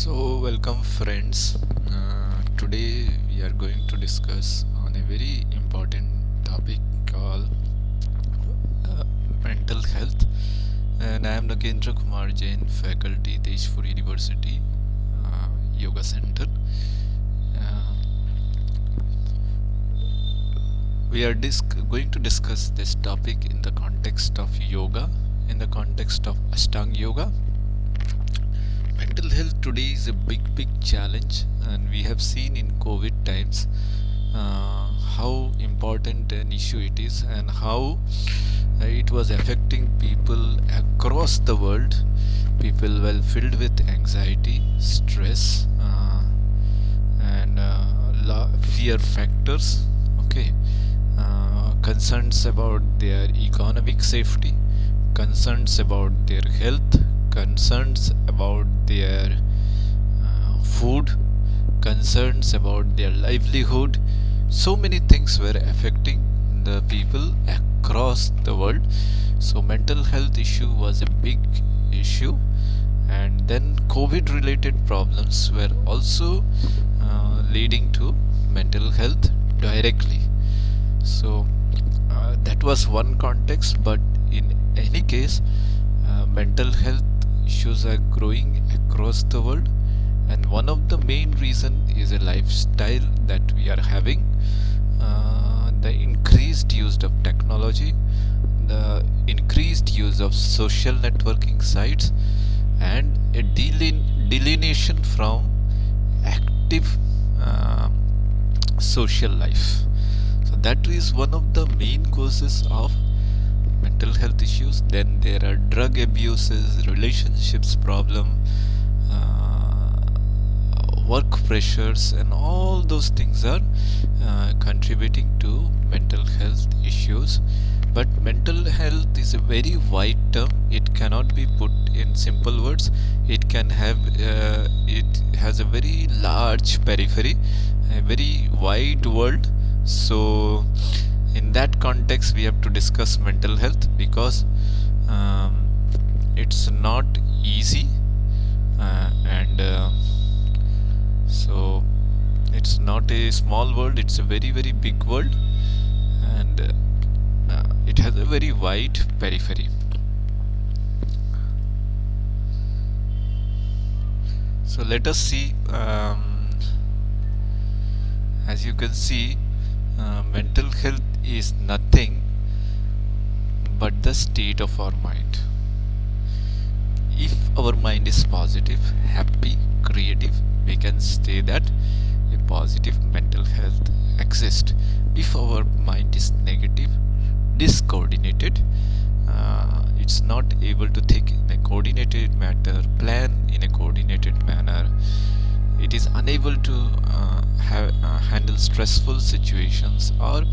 Welcome friends. Today we are going to discuss on a very important topic called uh, mental health. And I am Nagendra Kumar Jain, faculty, Tejpur University, Yoga Center. Uh, we are going to discuss this topic in the context of yoga, in the context of Ashtanga Yoga. Mental health today is a big challenge, and we have seen in COVID times how important an issue it is, and how it was affecting people across the world. People were filled with anxiety, stress, and fear factors. Okay, concerns about their economic safety, concerns about their health, concerns about their food, concerns about their livelihood. So many things were affecting the people across the world. So mental health issue was a big issue, and then COVID related problems were also leading to mental health directly. So that was one context, but in any case, mental health issues are growing across the world, and one of the main reason is a lifestyle that we are having, the increased use of technology, the increased use of social networking sites, and a delineation from active social life. So that is one of the main causes of mental health issues. Then there are drug abuses, relationships problem, work pressures, and all those things are contributing to mental health issues. But mental health is a very wide term. It cannot be put in simple words. It can have it has a very large periphery, a very wide world. So in that context we have to discuss mental health, because it's not easy, and so it's not a small world, it's a very big world, and it has a very wide periphery. So let us see. As you can see, mental health is nothing but the state of our mind. If our mind is positive, happy, creative, we can say that a positive mental health exists. If our mind is negative, discoordinated, it's not able to think in a coordinated manner, plan in a coordinated manner, it is unable to handle stressful situations, or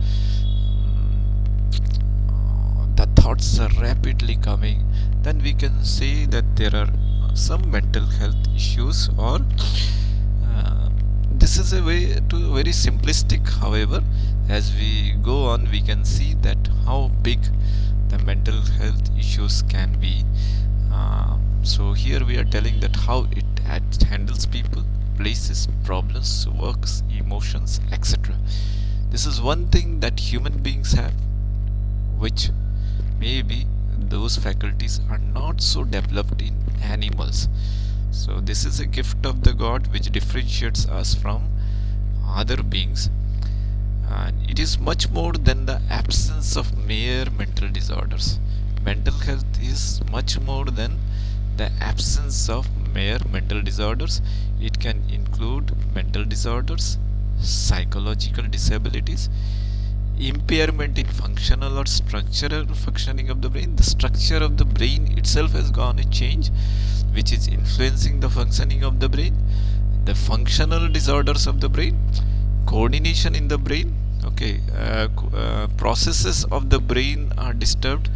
the thoughts are rapidly coming, then we can say that there are some mental health issues. Or this is a way to very simplistic. However, as we go on, we can see that how big the mental health issues can be. So here we are telling that how it handles people, places, problems, works, emotions, etc. This is one thing that human beings have, which maybe those faculties are not so developed in animals. So this is a gift of the God which differentiates us from other beings, and it is much more than the absence of mere mental disorders. Mental health is much more than the absence of mere mental disorders. It can include mental disorders, psychological disabilities, impairment in functional or structural functioning of the brain. The structure of the brain itself has gone a change, which is influencing the functioning of the brain. The functional disorders of the brain, coordination in the brain, okay, processes of the brain are disturbed,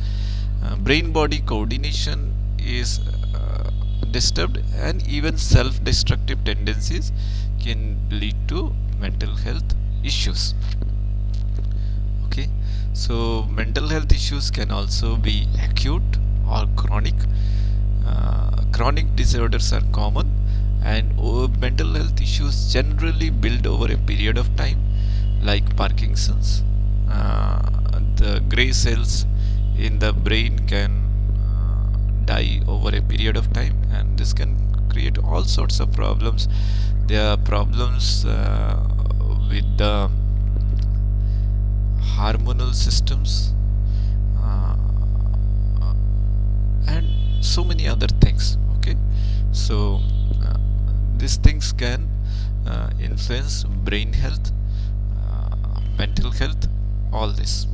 brain body coordination is disturbed, and even self-destructive tendencies can lead to mental health issues. Okay, so mental health issues can also be acute or chronic. Chronic disorders are common, and mental health issues generally build over a period of time, like Parkinson's. The gray cells in the brain can die over a period of time, and this can create all sorts of problems. There are problems with the hormonal systems, uh, and so many other things. Okay, so uh, these things can influence brain health, mental health, all this.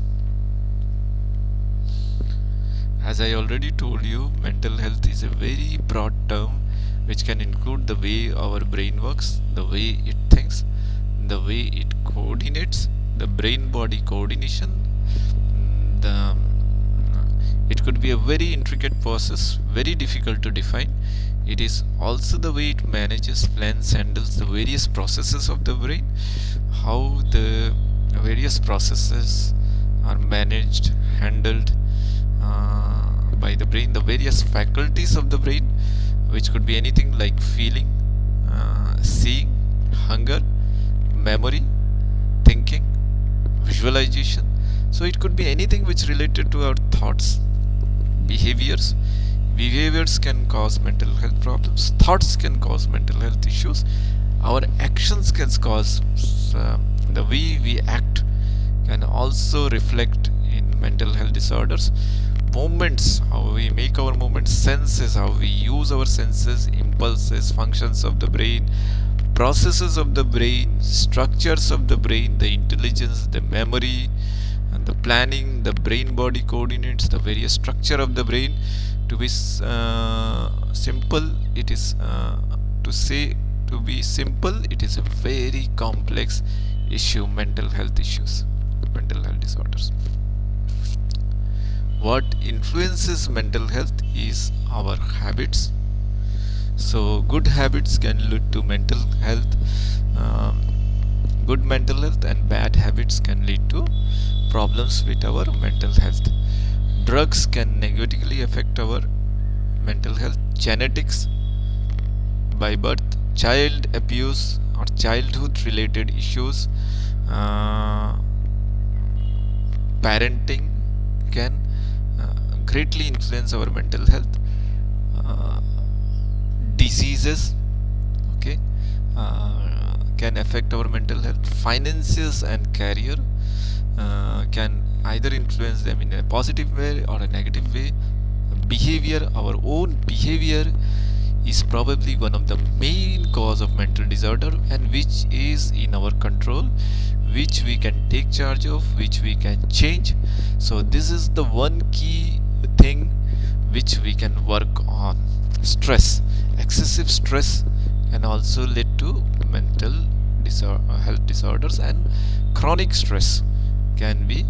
As I already told you, mental health is a very broad term which can include the way our brain works, the way it thinks, the way it coordinates, the brain body coordination. The It could be a very intricate process, very difficult to define. It is also the way it manages, plans, handles the various processes of the brain, how the various processes are managed, handled by the brain, the various faculties of the brain, which could be anything like feeling, seeing, hunger, memory, thinking, visualization. So it could be anything which related to our thoughts, behaviors. Behaviors can cause mental health problems, thoughts can cause mental health issues, our actions can cause the way we act can also reflect in mental health disorders. Movements, how we make our movements, senses, how we use our senses, impulses, functions of the brain, processes of the brain, structures of the brain, the intelligence, the memory, and the planning, the brain body coordinates, the various structure of the brain. To be simple, it is to be simple, it is a very complex issue. Mental health issues, mental health disorders. What influences mental health is our habits. So good habits can lead to mental health. Good mental health and bad habits can lead to problems with our mental health. Drugs can negatively affect our mental health. Genetics, by birth, child abuse or childhood related issues, parenting can greatly influence our mental health. Diseases, okay, can affect our mental health. Finances and career can either influence them in a positive way or a negative way. Behavior, our own behavior is probably one of the main cause of mental disorder, and which is in our control, which we can take charge of, which we can change. So this is the one key thing which we can work on. Stress, excessive stress can also lead to mental health disorders, and chronic stress can be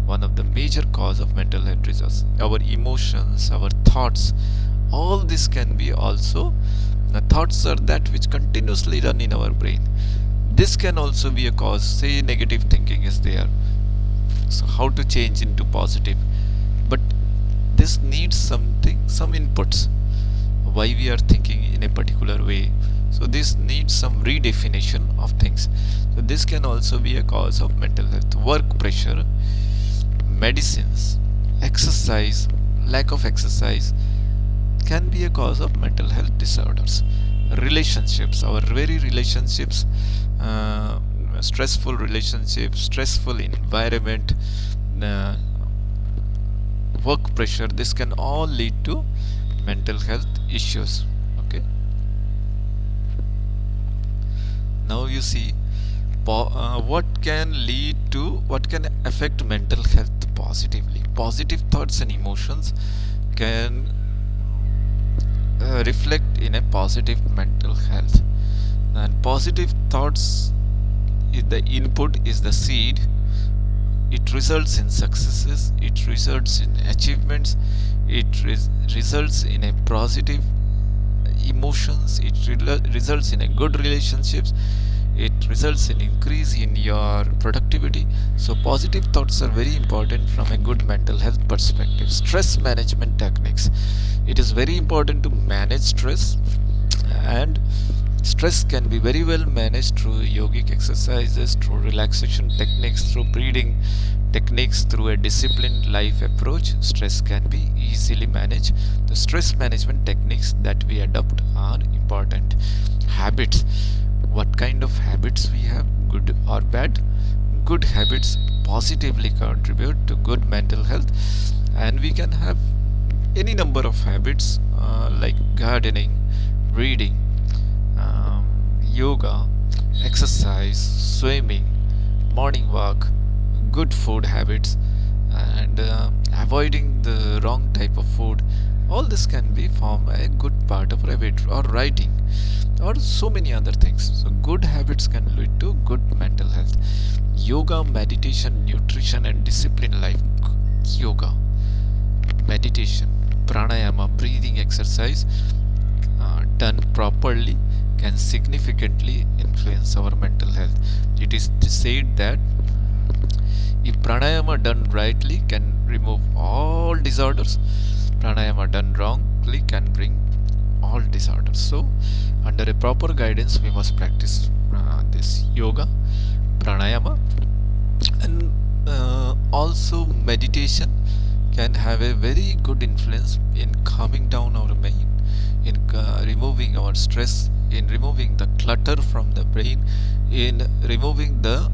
one of the major cause of mental health disorders. Our emotions, our thoughts, all this can be also, the thoughts are that which continuously run in our brain. This can also be a cause. Say negative thinking is there, so how to change into positive? But this needs some inputs, why we are thinking in a particular way. So this needs some redefinition of things. So this can also be a cause of mental health. Work pressure, medicines, exercise, lack of exercise can be a cause of mental health disorders. Relationships, our very relationships, stressful relationships, stressful environment, uh, work pressure, this can all lead to mental health issues. Okay, now you see what can affect mental health positively. Positive thoughts and emotions can reflect in a positive mental health, and positive thoughts is the input, is the seed. It results in successes, it results in achievements, it results in a positive emotions, it results in a good relationships, it results in increase in your productivity. So positive thoughts are very important from a good mental health perspective. Stress management techniques, it is very important to manage stress, and Stress can be very well managed through yogic exercises, through relaxation techniques, through breathing techniques, through a disciplined life approach. Stress can be easily managed. The stress management techniques that we adopt are important. Habits. What kind of habits we have, good or bad? Good habits positively contribute to good mental health, and we can have any number of habits like gardening, reading, yoga, exercise, swimming, morning walk, good food habits, and avoiding the wrong type of food. All this can be form a good part of habit, or writing, or so many other things. So good habits can lead to good mental health. Yoga, meditation, nutrition, and disciplined life. Yoga, meditation, pranayama, breathing exercise done properly can significantly influence our mental health. It is said that if pranayama done rightly can remove all disorders, pranayama done wrongly can bring all disorders. So, under a proper guidance, we must practice this yoga, pranayama, and also meditation can have a very good influence in calming down our mind, in removing our stress, in removing the clutter from the brain, in removing the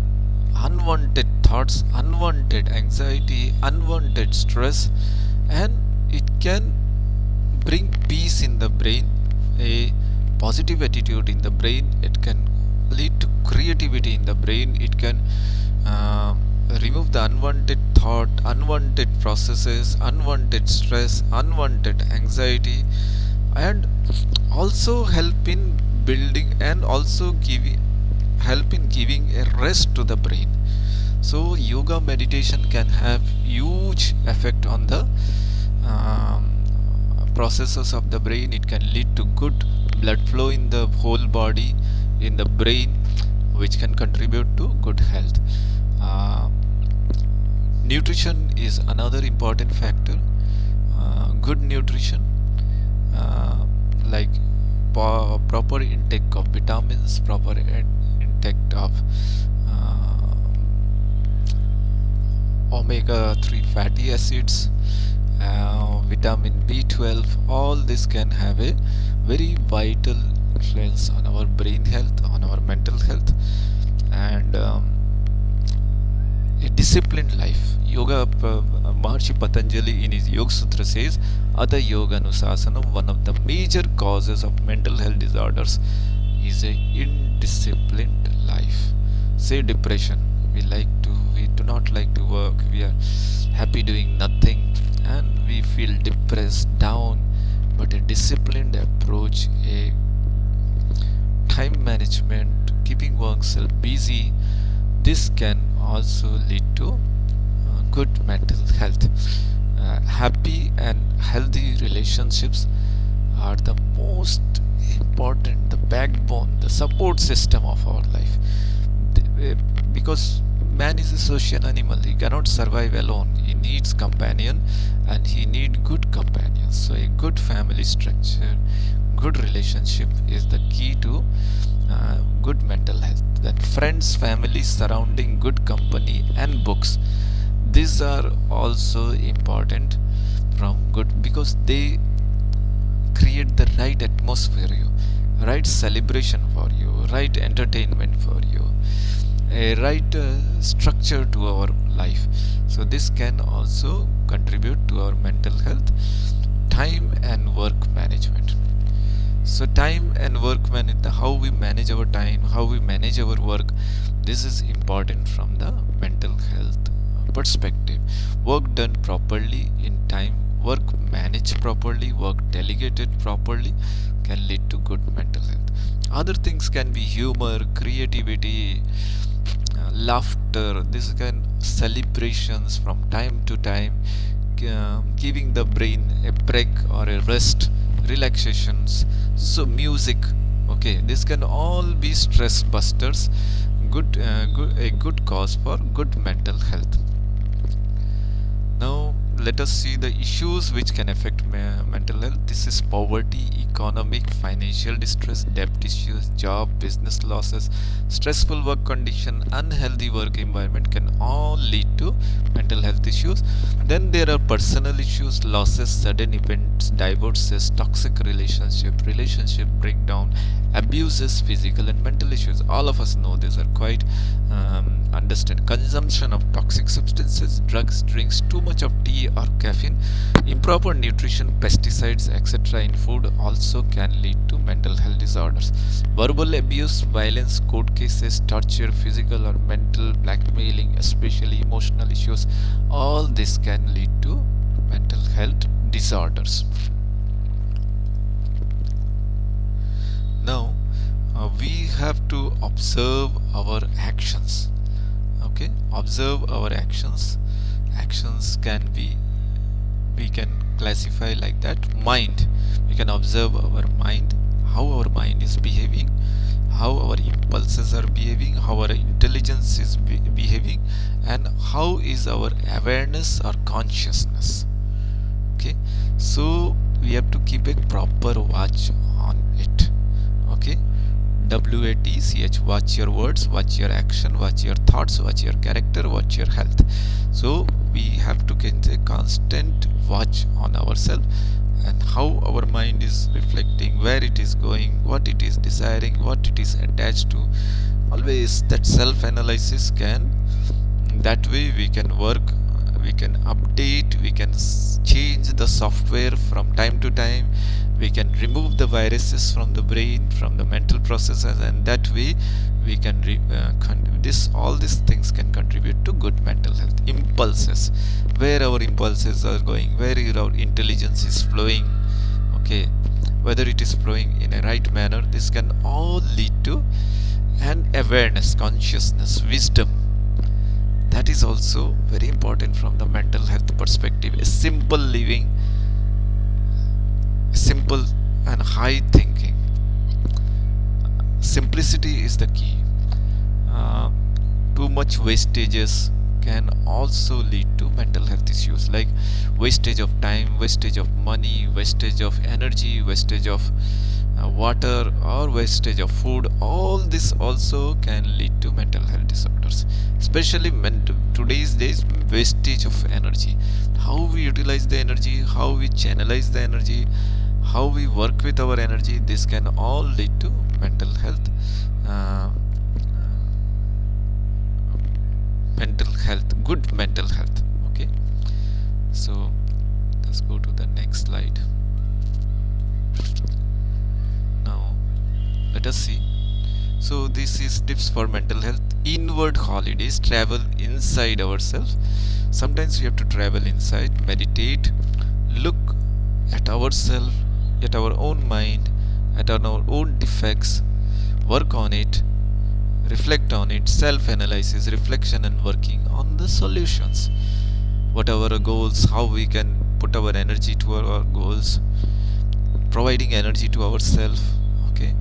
unwanted thoughts, unwanted anxiety, unwanted stress, and it can bring peace in the brain, a positive attitude in the brain. It can lead to creativity in the brain. It can uh, remove the unwanted thought, unwanted processes, unwanted stress, unwanted anxiety, and also help in building, and also help in giving a rest to the brain. So yoga, meditation can have huge effect on the um, processes of the brain. It can lead to good blood flow in the whole body, in the brain, which can contribute to good health. uh, Nutrition is another important factor. Good nutrition, uh, like proper intake of vitamins, proper intake of uh, omega 3 fatty acids, vitamin B12. All this can have a very vital influence on our brain health, on our mental health, and a disciplined life. Yoga, Maharshi Patanjali in his Yoga Sutra says, Ada Yoga Anusasanam, one of the major causes of mental health disorders is a indisciplined life. Say depression. We do not like to work. We are happy doing nothing, and we feel depressed, down. But a disciplined approach, a time management, keeping oneself busy, this can also lead to good mental health. Happy and healthy relationships are the most important, the backbone, the support system of our life. Because man is a social animal, he cannot survive alone. He needs companion, and he needs good companions. So, a good family structure, good relationship is the key to good mental health. Then friends, family, surrounding, good company, and books. These are also important from good, because they create the right atmosphere for you, right celebration for you, right entertainment for you, a right structure to our life. So this can also contribute to our mental health. Time and work management. So time and work management, how we manage our time, how we manage our work, this is important from the mental health perspective. Work done properly in time, work managed properly, work delegated properly can lead to good mental health. Other things can be humor, creativity, laughter. This can celebrations from time to time, giving the brain a break or a rest, relaxations. So music, okay, this can all be stress busters. A good cause for good mental health. Now let us see the issues which can affect mental health. This is poverty, economic, financial distress, debt issues, job, business losses, stressful work condition, unhealthy work environment can all lead to mental health issues. Then there are personal issues, losses, sudden events, divorces, toxic relationship breakdown, abuses, physical and mental issues. All of us know these are quite understand. Consumption of toxic substances, drugs, drinks, too much of tea or caffeine, improper nutrition, pesticides, etc. in food also can lead to mental health disorders. Verbal abuse, violence, court cases, torture, physical or mental blackmailing, especially emotional issues, all this can lead to mental health disorders. Now we have to observe our actions. Okay, observe our actions. Actions can be, we can classify like that. Mind, we can observe our mind, how our mind is behaving, how our impulses are behaving, how our intelligence is behaving, and how is our awareness or consciousness. Okay, so we have to keep a proper watch on it. Okay, WATCH, watch your words, watch your action, watch your thoughts, watch your character, watch your health. So we have to get a constant watch on ourselves and how our mind is reflecting, where it is going, what it is desiring, what it is attached to. Always that self-analysis can, that way we can work, we can update, we can change the software from time to time, we can remove the viruses from the brain, from the mental processes, and that way we can all these things can contribute to good mental health. Impulses, where our impulses are going, where our intelligence is flowing, okay, whether it is flowing in a right manner, this can all lead to an awareness, consciousness, wisdom. That is also very important from the mental health perspective. A simple living, simple and high thinking. Simplicity is the key. Too much wastages can also lead to mental health issues, like wastage of time, wastage of money, wastage of energy, wastage of water, or wastage of food. All this also can lead to mental health disorders, especially today's days. Wastage of energy, how we utilize the energy, how we channelize the energy, how we work with our energy, this can all lead to mental health. Good mental health. Okay, so let's go to the next slide. Now let us see. So this is tips for mental health. Inward holidays, travel inside ourselves. Sometimes we have to travel inside, meditate, look at ourselves, at our own mind, at our own defects, work on it, reflect on it, self-analysis, reflection, and working on the solutions. What are our goals, how we can put our energy to our goals, providing energy to ourselves. Okay,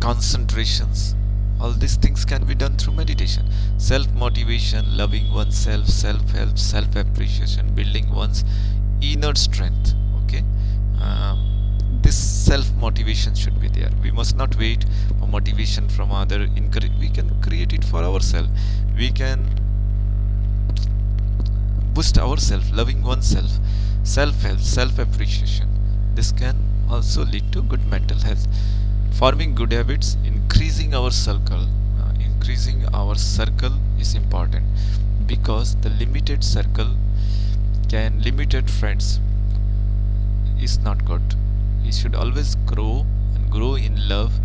concentrations, all these things can be done through meditation. Self-motivation, loving oneself, self-help, self-appreciation, building one's inner strength. Okay, this self-motivation should be there. We must not wait for motivation from other. We can create it for ourselves. We can boost ourselves, loving oneself, self-help, self-appreciation. This can also lead to good mental health. Forming good habits, increasing our circle. Increasing our circle is important, because the limited circle limited friends is not good. We should always grow and grow in love,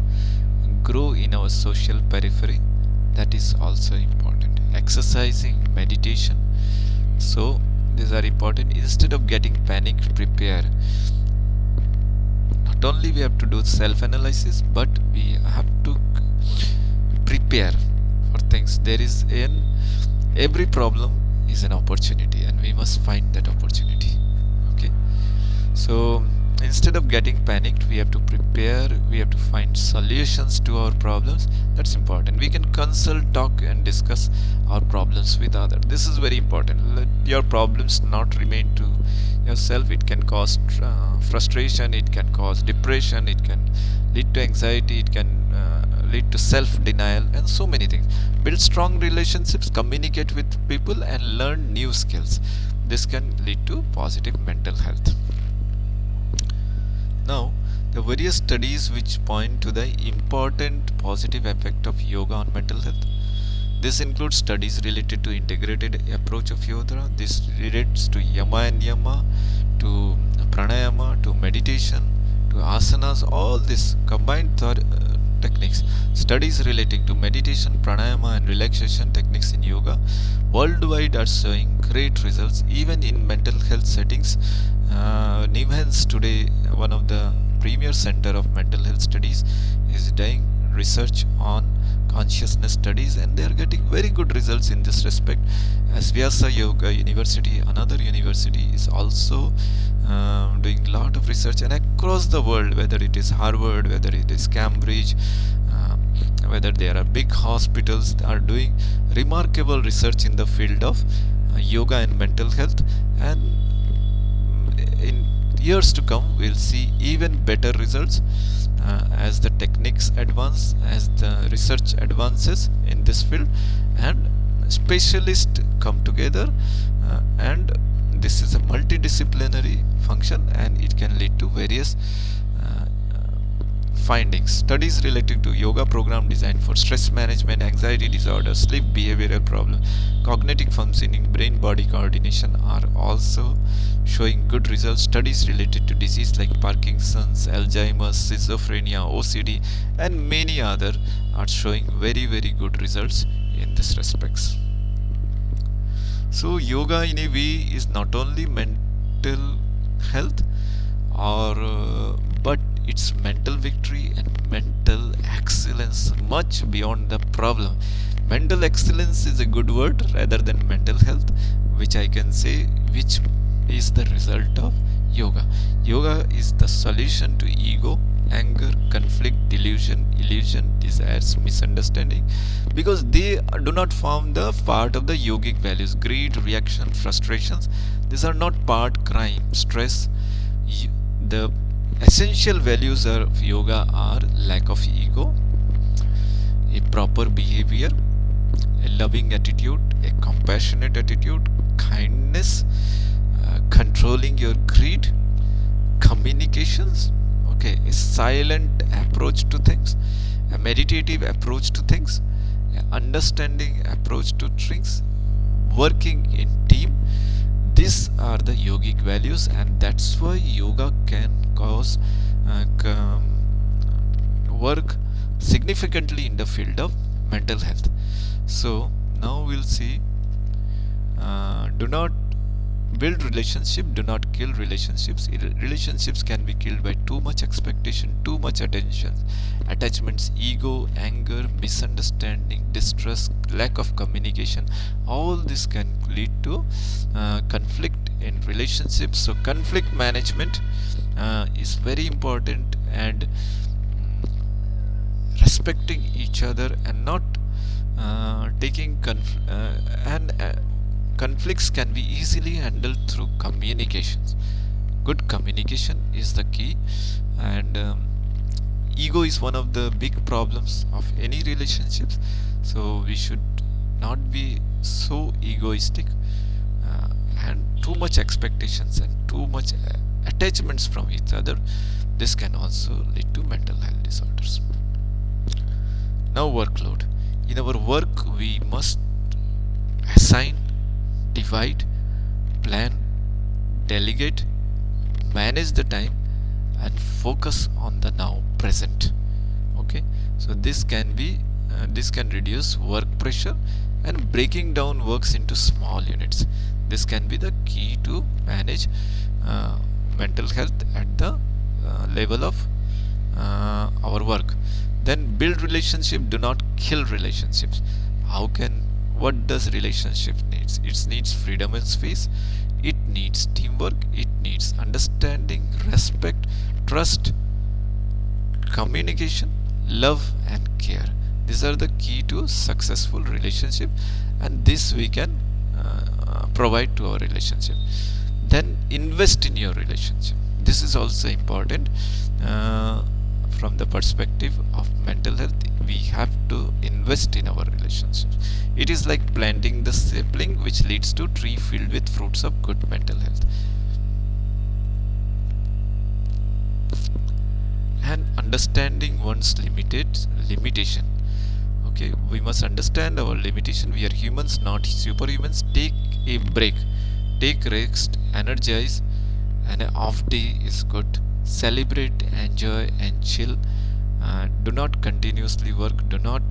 grow in our social periphery. That is also important. Exercising, meditation. So these are important. Instead of getting panicked, prepare. Not only we have to do self-analysis, but we have to prepare for things. There is every problem is an opportunity, and we must find that opportunity. Okay, so instead instead of getting panicked, we have to prepare, we have to find solutions to our problems. That's important. We can consult, talk and discuss our problems with others. This is very important. Let your problems not remain to yourself. It can cause frustration, it can cause depression, it can lead to anxiety, it can lead to self-denial and so many things. Build strong relationships, communicate with people and learn new skills. This can lead to positive mental health. Now, the various studies which point to the important positive effect of yoga on mental health. This includes studies related to integrated approach of yoga. This relates to yama and yama, to pranayama, to meditation, to asanas, all this combined techniques. Studies relating to meditation, pranayama and relaxation techniques in yoga worldwide are showing great results even in mental health settings. NIMHANS today, one of the premier center of mental health studies, is doing research on consciousness studies and they are getting very good results in this respect. As Vyasa Yoga University, another university, is also doing a lot of research, and across the world, whether it is Harvard, whether it is Cambridge, whether there are big hospitals, are doing remarkable research in the field of yoga and mental health. And in years to come, we'll see even better results as the techniques advance, as the research advances in this field, and specialists come together, and this is a multidisciplinary function and it can lead to various findings. Studies related to yoga program designed for stress management, anxiety disorder, sleep behavioral problem, cognitive functioning, brain body coordination are also showing good results. Studies related to disease like Parkinson's, Alzheimer's, schizophrenia, OCD and many other are showing very good results in this respects. So yoga in a way is not only mental health but it's mental victory and mental excellence, much beyond the problem. Mental excellence is a good word rather than mental health, which I can say, which is the result of yoga. Yoga is the solution to ego, anger, conflict, delusion, illusion, desires, misunderstanding, because they do not form the part of the yogic values. Greed, reaction, frustrations, these are not part. Crime, stress. The essential values of yoga are lack of ego, a proper behavior, a loving attitude, a compassionate attitude, kindness, controlling your greed, communications, a silent approach to things, a meditative approach to things, an understanding approach to things, working in team. These are the yogic values, and that's why yoga can cause work significantly in the field of mental health. So now we'll see, do not build relationship, do not kill relationships. Relationships can be killed by too much expectation, too much attention, attachments, ego, anger, misunderstanding, distrust, lack of communication. All this can lead to conflict in relationships. So conflict management is very important, and respecting each other and not taking conflicts can be easily handled through communications. Good communication is the key, and ego is one of the big problems of any relationships. So we should not be so egoistic and too much expectations and too much attachments from each other. This can also lead to mental health disorders. Now workload. In our work we must assign, divide, plan, delegate, manage the time and focus on the now present. So this can reduce work pressure and breaking down works into small units. This can be the key to manage mental health at the level of our work. Then build relationship, do not kill relationships. What does relationship needs? It needs freedom and space. It needs teamwork. It needs understanding, respect, trust, communication, love and care. These are the key to successful relationship, and this we can provide to our relationship. Then invest in your relationship. This is also important. From the perspective of mental health, we have to invest in our relationships. It is like planting the sapling which leads to tree filled with fruits of good mental health. And understanding one's limitation. Okay, we must understand our limitation. We are humans, not superhumans. Take a break, take rest, energize. An off day is good. Celebrate, enjoy and chill. Do not continuously work, do not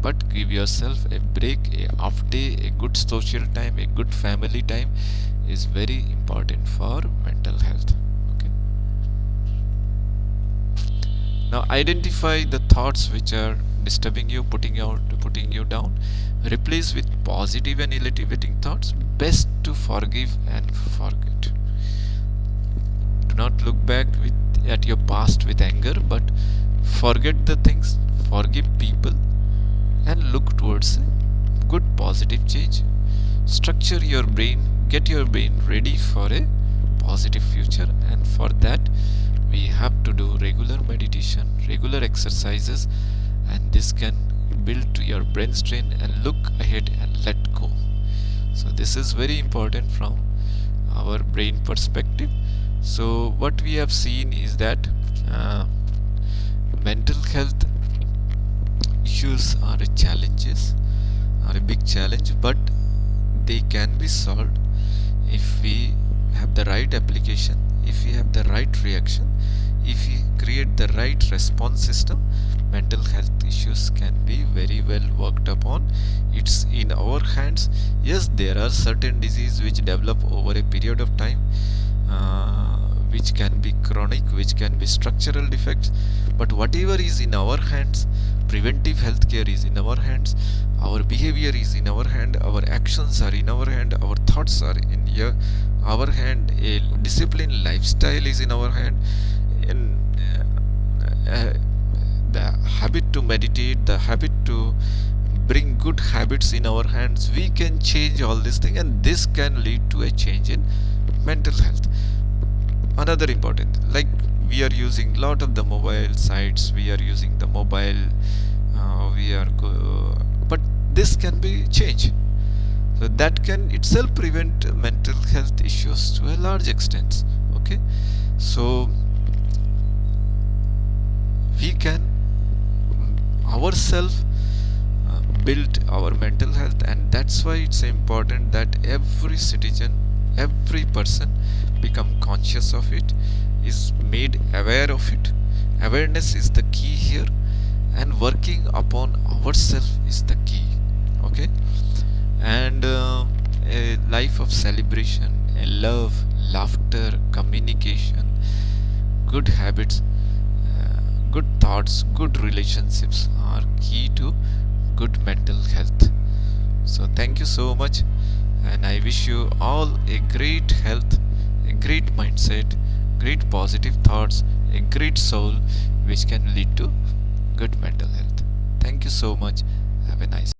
but give yourself a break, a off day, a good social time, a good family time is very important for mental health. Okay, now identify the thoughts which are disturbing you, putting you down. Replace with positive and elevating thoughts. Best to forgive and forget. Do not look back at your past with anger, but forget the things, forgive people and look towards a good positive change. Structure your brain, get your brain ready for a positive future, and for that we have to do regular meditation, regular exercises, and this can build to your brain strain and look ahead and let go. So this is very important from our brain perspective. So what we have seen is that mental health issues are a big challenge, but they can be solved if we have the right application, if we have the right reaction, if we create the right response system. Mental health issues can be very well worked upon. It's in our hands. Yes, there are certain diseases which develop over a period of time, which can be chronic, which can be structural defects, but whatever is in our hands, preventive healthcare is in our hands, our behavior is in our hand, our actions are in our hand, our thoughts are in our hand, a disciplined lifestyle is in our hand, and the habit to meditate, the habit to bring good habits in our hands, we can change all these things, and this can lead to a change in mental health. Another important, like we are using lot of the mobile sites, we are using the mobile, but this can be changed. So that can itself prevent mental health issues to a large extent. Okay, so we can ourselves build our mental health, and that's why it's important that every citizen, every person become conscious of it, is made aware of it. Awareness is the key here, and working upon ourselves is the key. Okay, and a life of celebration, a love, laughter, communication, good habits, good thoughts, good relationships are key to good mental health. So thank you so much, and I wish you all a great health, a great mindset, great positive thoughts, a great soul which can lead to good mental health. Thank you so much. Have a nice